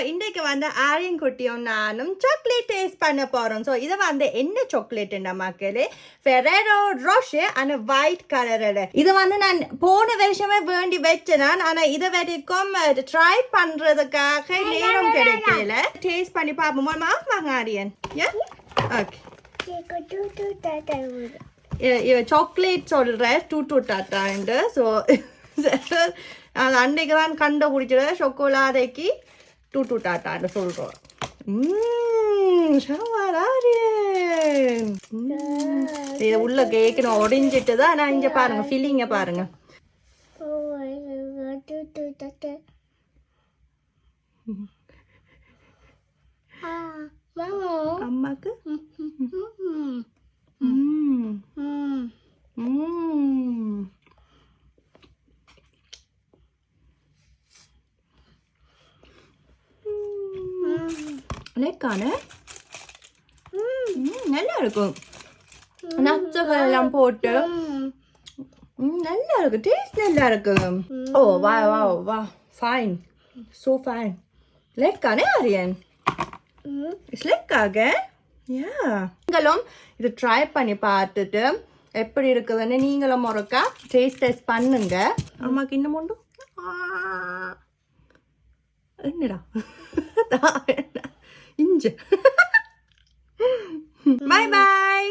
இன்றைக்கு வந்து ஆரியன் குட்டியும் நானும் சாக்லேட் டேஸ்ட் பண்ண போகிறோம். ஸோ இதை வந்து என்ன சாக்லேட்டுன்னா மக்களே ஃபெரேரோ ரோஷர் அந்த ஒயிட் கலரில். இது வந்து நான் போன வருஷமே வேண்டி வச்சேன். ஆனால் இதை வரைக்கும் ட்ரை பண்ணுறதுக்காக நேரம் கிடைக்கல. டேஸ்ட் பண்ணி பார்ப்போமா வாங்க ஆரியன். ஓகே சாக்லேட் சொல்கிறேன் டூ டாட்டாண்டு. ஸோ அது அன்றைக்கு தான் கண்டுபிடிச்சது சொக்கோலாதைக்கு டூ டாட்டான்னு சொல்கிறோம். இது உள்ள கேட்கணும் உடைஞ்சிட்டு தான். நான் இங்கே பாருங்க ஃபில்லிங்க பாருங்க. அம்மாக்கு லேக்கான நல்லா இருக்கும். நட்ஸுகள் எல்லாம் போட்டு நல்லா இருக்கு. டேஸ்ட் நல்லா இருக்கு. ஓ வா வா வா ஃபைன் ஸோ ஃபைன். லேக்கானே ஆரியன் லேக்காக நீங்களும் இது ட்ரை பண்ணி பார்த்துட்டு எப்படி இருக்குதுன்னு நீங்களும் ஒருக்கா டேஸ்ட் பண்ணுங்க. அம்மாக்கு இன்னும் உண்டு என்னடா இஞ்ச. பாய் பாய்.